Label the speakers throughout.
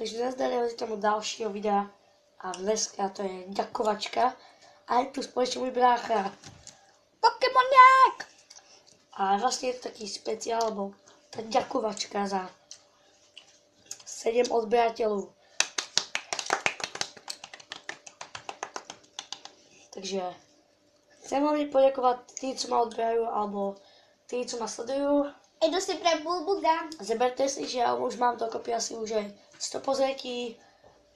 Speaker 1: Takže nazdarujeme tomu dalšího videa a dneska to je ďakovačka a je tu společně můj brácha Pokémoniak. A vlastně je to taký speciál, lebo ta ďakovačka za 7 odberateľů. Takže chcem hlavně poděkovat tým, co ma odberajú, alebo tým, co ma sledujú.
Speaker 2: Jdu si pre Bulbuga.
Speaker 1: Zeberte si, že ja už mám dokopy asi už aj 100 pozretí,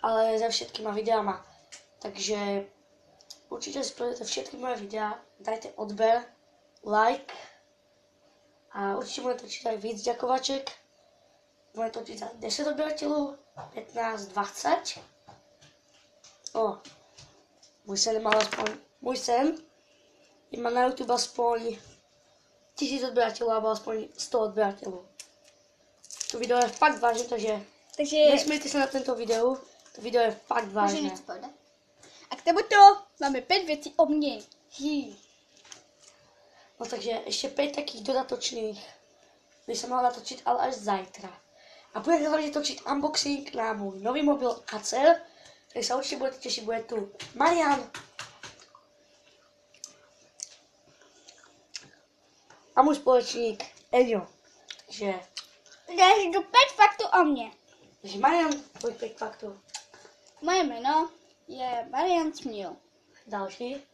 Speaker 1: ale za všetkýma videama. Takže určite si pozrite všetky moje videá, dajte odber, like a určite budete točiť aj víc ďakovaček. Budete točiť za 10 odberateľov, 15, 20. Môj sen je má na YouTube aspoň 1000 odberateľov alebo aspoň 100 odberateľov. To video je fakt vážne, takže nesmejte sa na tento videu. To video je fakt vážne.
Speaker 2: A k tomuto máme 5 věcí o mně.
Speaker 1: No takže ešte 5 takých dodatočných, by som mohla natočiť, ale až zajtra. A budem hlavne točiť unboxing na môj nový mobil Acer, takže sa určite budete tešiť, bude tu Marian a môj společník Eňo. Takže
Speaker 2: tu 5 faktů o mně.
Speaker 1: Takže Marian, tvoj 5 faktů.
Speaker 2: Moje jméno je Marian Smil.
Speaker 1: Další.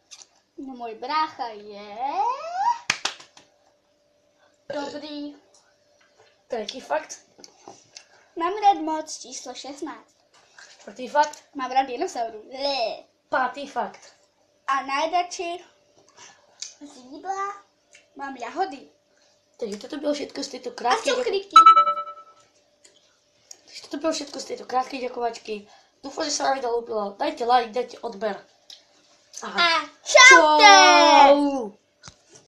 Speaker 2: No, můj brácha je... Dobrý.
Speaker 1: Tretí fakt.
Speaker 2: Mám rád moc číslo 16.
Speaker 1: Čtvrtý fakt.
Speaker 2: Mám rád dinosaurů.
Speaker 1: Pátý fakt.
Speaker 2: A najradši z jídla mám jahody.
Speaker 1: Takže toto bylo všetko z tejto
Speaker 2: A
Speaker 1: krátkej
Speaker 2: cukríky.
Speaker 1: Takže toto bylo všetko z tejto krátkej ďakovačky. Dúfam, že sa vám video ľúbilo. Dajte like, dajte odber.
Speaker 2: A čaute!